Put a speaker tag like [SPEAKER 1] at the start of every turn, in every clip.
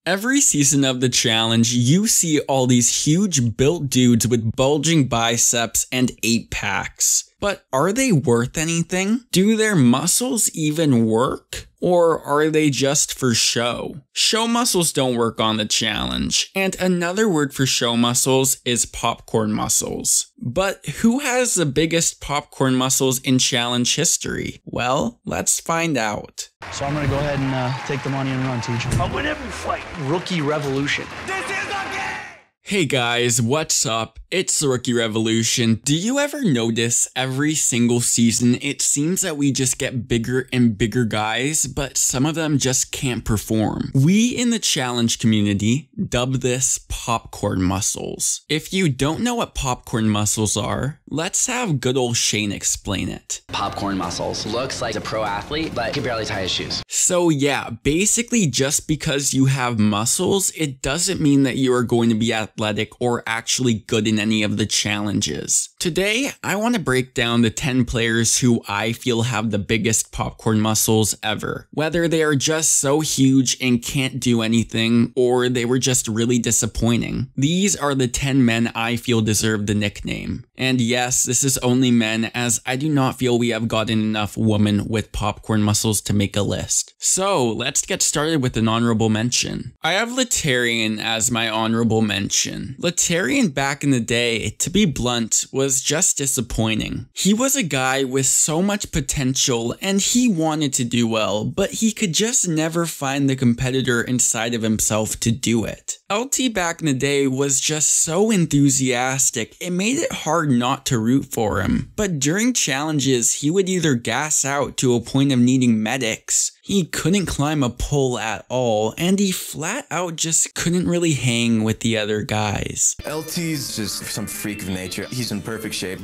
[SPEAKER 1] Every season of the challenge, you see all these huge built dudes with bulging biceps and 8-packs. But are they worth anything? Do their muscles even work? Or are they just for show? Show muscles don't work on the challenge, and another word for show muscles is popcorn muscles. But who has the biggest popcorn muscles in challenge history? Well, let's find out.
[SPEAKER 2] So I'm gonna go ahead and take the money and run, TJ.
[SPEAKER 3] I'll win every fight.
[SPEAKER 2] Rookie Revolution.
[SPEAKER 3] This is a game!
[SPEAKER 1] Hey guys, what's up? It's the Rookie Revolution. Do you ever notice every single season it seems that we just get bigger and bigger guys, but some of them just can't perform? We in the challenge community dub this popcorn muscles. If you don't know what popcorn muscles are, let's have good old Shane explain it.
[SPEAKER 4] Popcorn muscles. Looks like a pro athlete, but can barely tie his shoes.
[SPEAKER 1] So yeah, basically just because you have muscles, it doesn't mean that you are going to be athletic or actually good in any of the challenges. Today, I want to break down the 10 players who I feel have the biggest popcorn muscles ever. Whether they are just so huge and can't do anything, or they were just really disappointing. These are the 10 men I feel deserve the nickname. And yes, this is only men, as I do not feel we have gotten enough women with popcorn muscles to make a list. So let's get started with an honorable mention. I have Latarian as my honorable mention. Latarian back in the day, to be blunt, was just disappointing. He was a guy with so much potential and he wanted to do well, but he could just never find the competitor inside of himself to do it. LT back in the day was just so enthusiastic, it made it hard not to root for him. But during challenges, he would either gas out to a point of needing medics, he couldn't climb a pole at all, and he flat out just couldn't really hang with the other guys.
[SPEAKER 5] LT's just some freak of nature. He's in perfect shape.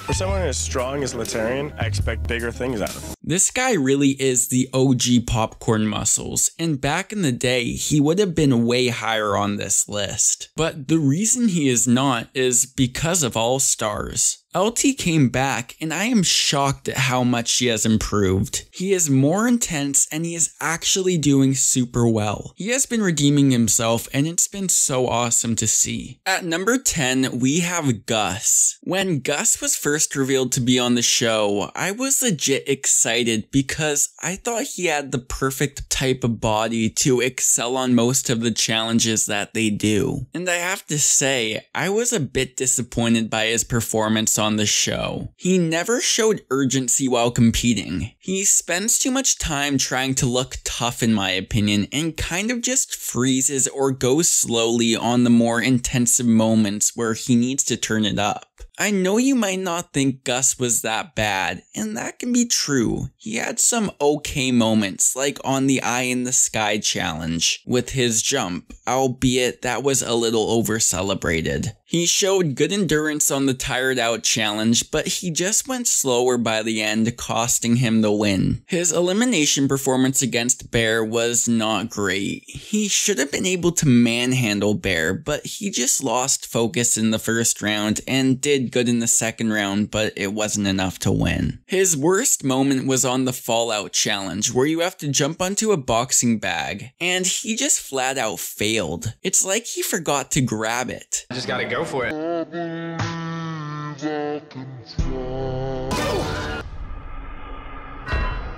[SPEAKER 6] For someone as strong as Latarian, I expect bigger things out of him.
[SPEAKER 1] This guy really is the OG popcorn muscles, and back in the day, he would have been way higher on this list. But the reason he is not is because of All Stars. LT came back, and I am shocked at how much he has improved. He is more intense, and he is actually doing super well. He has been redeeming himself, and it's been so awesome to see. At number 10, we have Gus. When Gus was first revealed to be on the show, I was legit excited because I thought he had the perfect type of body to excel on most of the challenges that they do. And I have to say, I was a bit disappointed by his performance on the show. He never showed urgency while competing. He spends too much time trying to look tough in my opinion and kind of just freezes or goes slowly on the more intensive moments where he needs to turn it up. I know you might not think Gus was that bad, and that can be true. He had some okay moments, like on the Eye in the Sky challenge with his jump, albeit that was a little over-celebrated. He showed good endurance on the Tired Out challenge, but he just went slower by the end, costing him the win. His elimination performance against Bear was not great. He should have been able to manhandle Bear, but he just lost focus in the first round and did good in the second round, but it wasn't enough to win. His worst moment was on the Fallout challenge, where you have to jump onto a boxing bag, and he just flat out failed. It's like he forgot to grab it.
[SPEAKER 4] I just gotta go for it.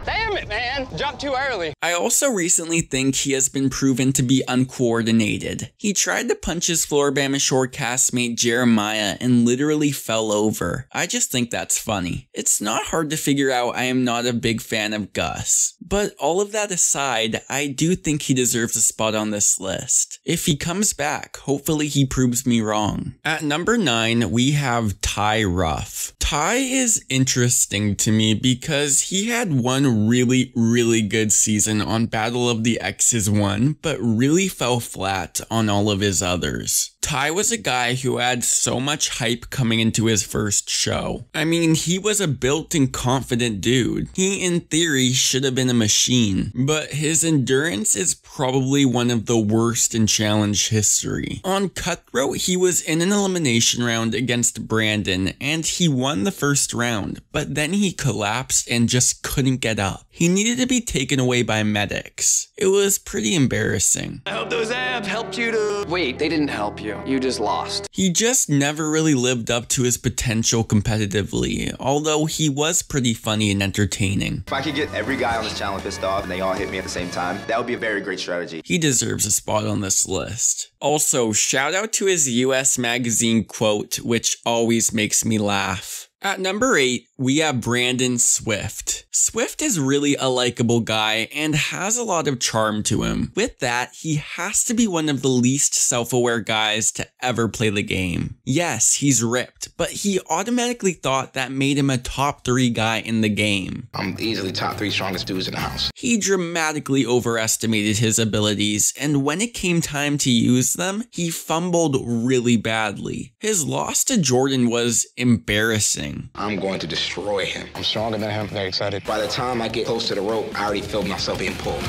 [SPEAKER 4] Damn it, man! Jumped too early.
[SPEAKER 1] I also recently think he has been proven to be uncoordinated. He tried to punch his Floribama Shore castmate Jeremiah and literally fell over. I just think that's funny. It's not hard to figure out I am not a big fan of Gus. But all of that aside, I do think he deserves a spot on this list. If he comes back, hopefully he proves me wrong. At number 9, we have Ty Ruff. Ty is interesting to me because he had one really good season on Battle of the X's 1, but really fell flat on all of his others. Ty was a guy who had so much hype coming into his first show. I mean, he was a built and confident dude. He, in theory, should have been a machine, but his endurance is probably one of the worst in challenge history. On Cutthroat, he was in an elimination round against Brandon, and he won the first round, but then he collapsed and just couldn't get up. He needed to be taken away by medics. It was pretty embarrassing.
[SPEAKER 2] I hope those abs helped you to...
[SPEAKER 3] Wait, they didn't help you. You just lost.
[SPEAKER 1] He just never really lived up to his potential competitively, although he was pretty funny and entertaining.
[SPEAKER 7] If I could get every guy on this channel pissed off and they all hit me at the same time, that would be a very great strategy.
[SPEAKER 1] He deserves a spot on this list. Also, shout out to his US Magazine quote, which always makes me laugh. At number 8, we have Brandon Swift. Swift is really a likable guy and has a lot of charm to him. With that, he has to be one of the least self-aware guys to ever play the game. Yes, he's ripped, but he automatically thought that made him a top 3 guy in the game.
[SPEAKER 8] I'm easily top 3 strongest dudes in the house.
[SPEAKER 1] He dramatically overestimated his abilities, and when it came time to use them, he fumbled really badly. His loss to Jordan was embarrassing.
[SPEAKER 8] I'm going to destroy him. I'm stronger than him. Very excited. By the time I get close to the rope, I already feel myself being pulled.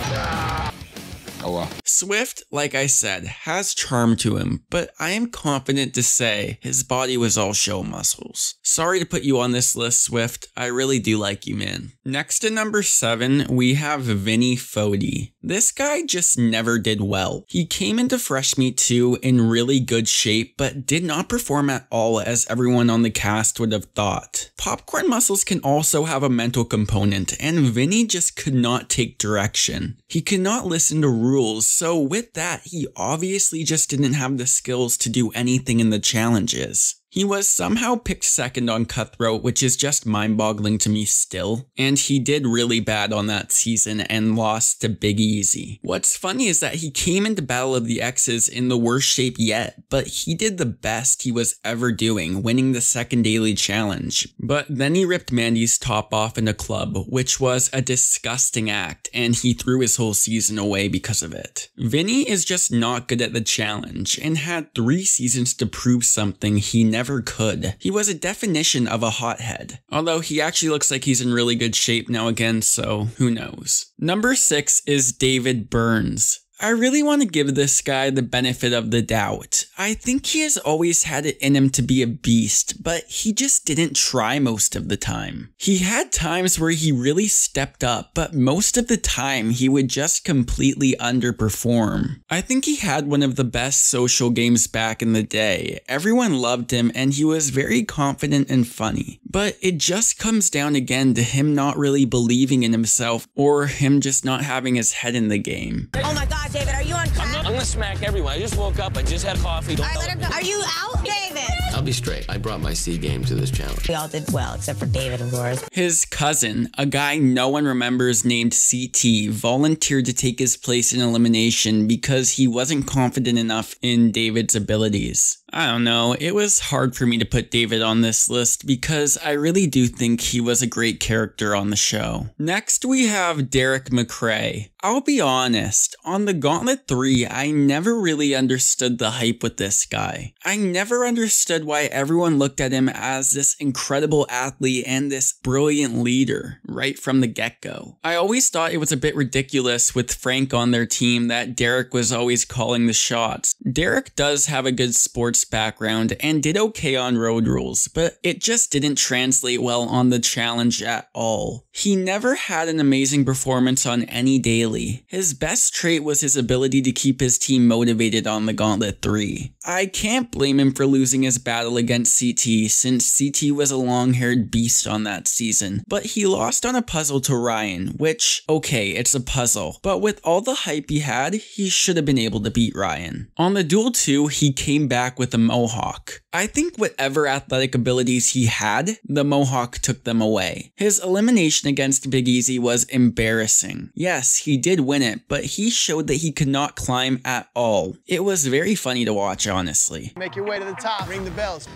[SPEAKER 8] Oh well.
[SPEAKER 1] Swift, like I said, has charm to him, but I am confident to say his body was all show muscles. Sorry to put you on this list, Swift. I really do like you, man. Next to number 7, we have Vinny Fodi. This guy just never did well. He came into Fresh Meat 2 in really good shape, but did not perform at all as everyone on the cast would have thought. Popcorn muscles can also have a mental component, and Vinny just could not take direction. He could not listen to rules, so with that, he obviously just didn't have the skills to do anything in the challenges. He was somehow picked second on Cutthroat, which is just mind-boggling to me still, and he did really bad on that season and lost to Big Easy. What's funny is that he came into Battle of the X's in the worst shape yet, but he did the best he was ever doing, winning the second daily challenge. But then he ripped Mandy's top off in a club, which was a disgusting act, and he threw his whole season away because of it. Vinny is just not good at the challenge, and had 3 seasons to prove something he never could. He was a definition of a hothead. Although he actually looks like he's in really good shape now again, so who knows. Number 6 is David Burns. I really want to give this guy the benefit of the doubt. I think he has always had it in him to be a beast, but he just didn't try most of the time. He had times where he really stepped up, but most of the time he would just completely underperform. I think he had one of the best social games back in the day. Everyone loved him and he was very confident and funny. But it just comes down again to him not really believing in himself or him just not having his head in the game.
[SPEAKER 9] Oh my God, David, are you on crack?
[SPEAKER 10] I'm gonna smack everyone. I just woke up. I just had coffee.
[SPEAKER 9] All right, let her go. Are you out, David?
[SPEAKER 3] I'll be straight. I brought my C game to this challenge.
[SPEAKER 9] We all did well, except for David, of course.
[SPEAKER 1] His cousin, a guy no one remembers named CT, volunteered to take his place in elimination because he wasn't confident enough in David's abilities. I don't know, it was hard for me to put David on this list because I really do think he was a great character on the show. Next we have Derrick McKay. I'll be honest, on the Gauntlet 3, I never really understood the hype with this guy. I never understood why everyone looked at him as this incredible athlete and this brilliant leader right from the get-go. I always thought it was a bit ridiculous with Frank on their team that Derrick was always calling the shots. Derrick does have a good sports background and did okay on road rules, but it just didn't translate well on the challenge at all. He never had an amazing performance on any daily. His best trait was his ability to keep his team motivated on the Gauntlet 3. I can't blame him for losing his battle against CT since CT was a long-haired beast on that season, but he lost on a puzzle to Ryan, which, okay, it's a puzzle, but with all the hype he had, he should have been able to beat Ryan. On the Duel 2, he came back with a Mohawk. I think whatever athletic abilities he had, the Mohawk took them away. His elimination against Big Easy was embarrassing. Yes, he did win it, but he showed that he could not climb at all. It was very funny to watch, honestly.
[SPEAKER 11] Make your way to the top, ring the bells.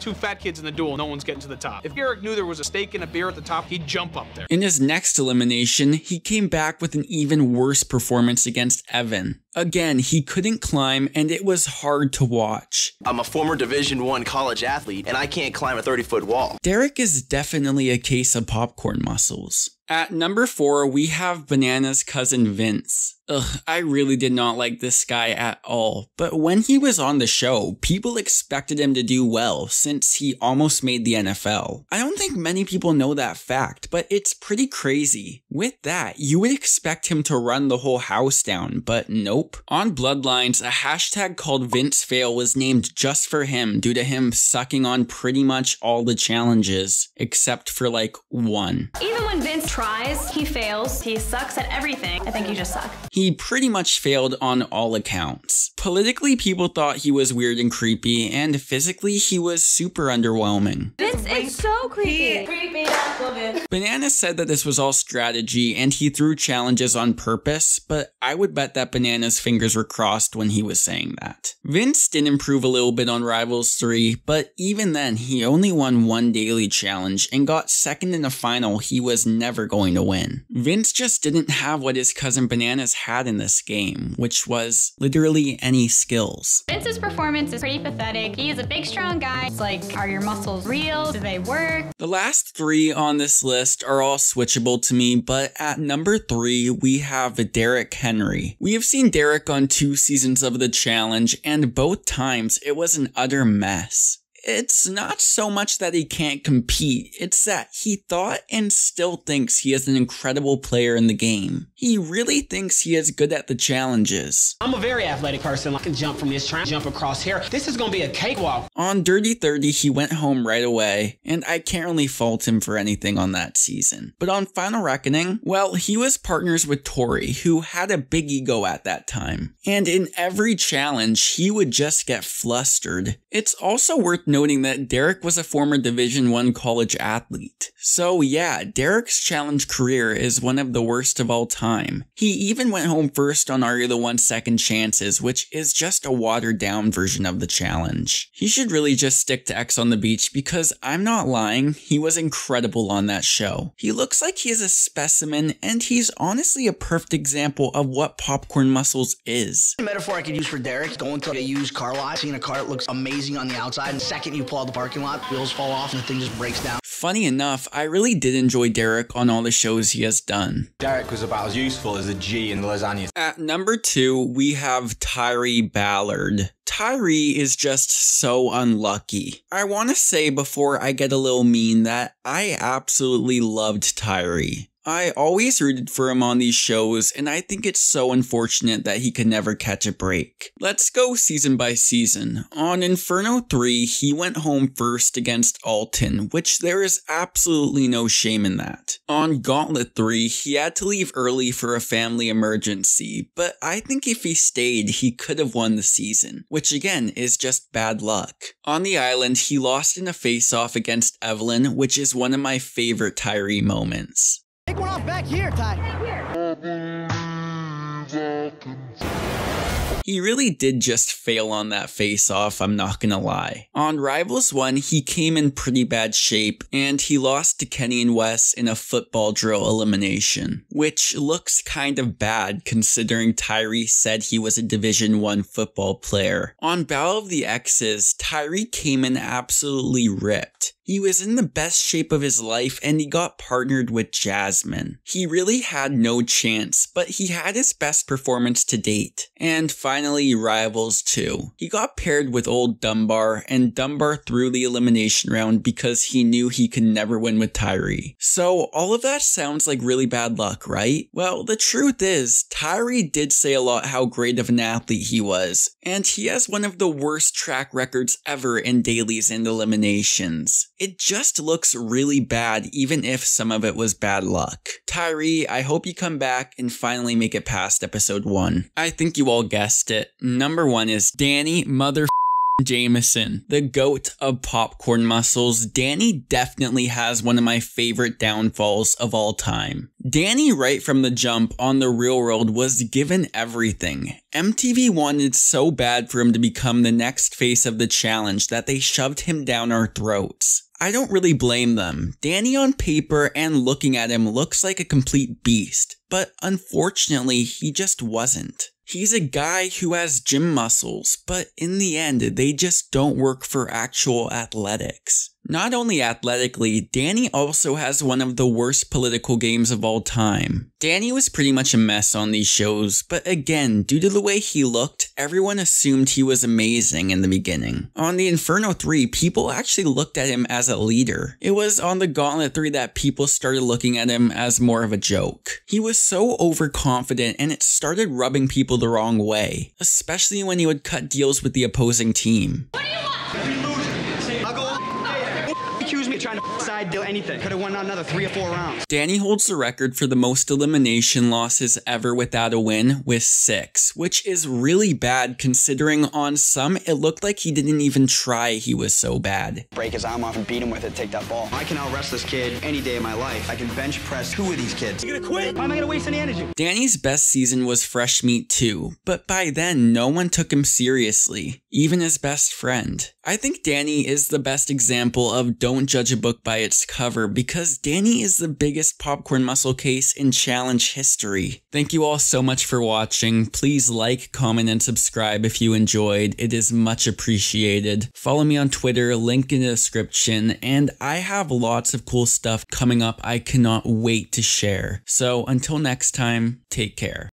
[SPEAKER 11] two fat kids in the duel, no one's getting to the top. If Derrick knew there was a steak and a beer at the top, he'd jump up there.
[SPEAKER 1] In his next elimination, he came back with an even worse performance against Evan. Again, he couldn't climb and it was hard to watch.
[SPEAKER 2] I'm a former Division I college athlete and I can't climb a 30-foot wall.
[SPEAKER 1] Derrick is definitely a case of popcorn muscles. At number 4, we have Banana's cousin Vince. Ugh, I really did not like this guy at all, but when he was on the show, people expected him to do well since he almost made the NFL. I don't think many people know that fact, but it's pretty crazy. With that, you would expect him to run the whole house down, but nope. On Bloodlines, a hashtag called VinceFail was named just for him due to him sucking on pretty much all the challenges, except for like one.
[SPEAKER 12] Even when Vince tries, he fails. He sucks at everything. I think you just suck.
[SPEAKER 1] He pretty much failed on all accounts. Politically, people thought he was weird and creepy, and physically, he was super underwhelming.
[SPEAKER 12] Vince is so creepy. Creepy, love it.
[SPEAKER 1] Banana said that this was all strategy and he threw challenges on purpose, but I would bet that Banana's fingers were crossed when he was saying that. Vince did improve a little bit on Rivals 3, but even then, he only won one daily challenge and got second in a final he was never going to win. Vince just didn't have what his cousin Bananas had in this game, which was literally any skills.
[SPEAKER 12] Vince's performance is pretty pathetic. He is a big, strong guy. It's like, are your muscles real? Do they work?
[SPEAKER 1] The last 3 on this list are all switchable to me, but at number 3, we have Derrick Henry. We have seen Derrick on 2 seasons of the challenge, and both times it was an utter mess. It's not so much that he can't compete, it's that he thought and still thinks he is an incredible player in the game. He really thinks he is good at the challenges.
[SPEAKER 13] I'm a very athletic person. I can jump from this tramp, jump across here. This is gonna be a cakewalk.
[SPEAKER 1] On Dirty 30, he went home right away, and I can't really fault him for anything on that season. But on Final Reckoning, well, he was partners with Tori, who had a big ego at that time. And in every challenge, he would just get flustered. It's also worth noting that Derrick was a former Division I college athlete. So yeah, Derrick's challenge career is one of the worst of all time. He even went home first on Are You the One Second Chances, which is just a watered down version of the challenge. He should really just stick to X on the Beach because I'm not lying, he was incredible on that show. He looks like he is a specimen and he's honestly a perfect example of what popcorn muscles is.
[SPEAKER 14] The metaphor I could use for Derrick, going to a used car lot, seeing a car that looks amazing on the outside, and the second you pull out the parking lot, wheels fall off and the thing just breaks down.
[SPEAKER 1] Funny enough, I really did enjoy Derrick on all the shows he has done.
[SPEAKER 5] Derrick was about as useful as a G in lasagna.
[SPEAKER 1] At number 2, we have Tyree Ballard. Tyree is just so unlucky. I want to say before I get a little mean that I absolutely loved Tyree. I always rooted for him on these shows, and I think it's so unfortunate that he could never catch a break. Let's go season by season. On Inferno 3, he went home first against Alton, which there is absolutely no shame in that. On Gauntlet 3, he had to leave early for a family emergency, but I think if he stayed, he could have won the season, which again is just bad luck. On the island, he lost in a face-off against Evelyn, which is one of my favorite Tyree moments.
[SPEAKER 15] Take one off back here, Ty.
[SPEAKER 1] He really did just fail on that face-off, I'm not gonna lie. On Rivals 1, he came in pretty bad shape, and he lost to Kenny and Wes in a football drill elimination, which looks kind of bad considering Tyree said he was a Division I football player. On Battle of the X's, Tyree came in absolutely ripped. He was in the best shape of his life and he got partnered with Jasmine. He really had no chance, but he had his best performance to date. And finally, Rivals 2. He got paired with old Dunbar, and Dunbar threw the elimination round because he knew he could never win with Tyree. So all of that sounds like really bad luck, right? Well, the truth is, Tyree did say a lot how great of an athlete he was, and he has one of the worst track records ever in dailies and eliminations. It just looks really bad even if some of it was bad luck. Tyree, I hope you come back and finally make it past episode 1. I think you all guessed it. Number 1 is Danny Jameson, the GOAT of popcorn muscles, Danny definitely has one of my favorite downfalls of all time. Danny, right from the jump on The Real World, was given everything. MTV wanted so bad for him to become the next face of the challenge that they shoved him down our throats. I don't really blame them. Danny on paper and looking at him looks like a complete beast, but unfortunately he just wasn't. He's a guy who has gym muscles, but in the end, they just don't work for actual athletics. Not only athletically, Danny also has one of the worst political games of all time. Danny was pretty much a mess on these shows, but again, due to the way he looked, everyone assumed he was amazing in the beginning. On the Inferno 3, people actually looked at him as a leader. It was on the Gauntlet 3 that people started looking at him as more of a joke. He was so overconfident and it started rubbing people the wrong way, especially when he would cut deals with the opposing team.
[SPEAKER 15] Trying to side deal anything. Could have won another 3 or 4 rounds.
[SPEAKER 1] Danny holds the record for the most elimination losses ever without a win with 6, which is really bad considering on some it looked like he didn't even try, he was so bad.
[SPEAKER 14] Break his arm off and beat him with it, take that ball. I can out-wrestle this kid any day of my life. I can bench press 2 of these kids. You gonna quit? Why am I gonna waste any energy?
[SPEAKER 1] Danny's best season was Fresh Meat 2, but by then no one took him seriously, even his best friend. I think Danny is the best example of don't judge a book by its cover because Danny is the biggest popcorn muscle case in challenge history. Thank you all so much for watching. Please like, comment, and subscribe if you enjoyed. It is much appreciated. Follow me on Twitter, link in the description, and I have lots of cool stuff coming up I cannot wait to share. So until next time, take care.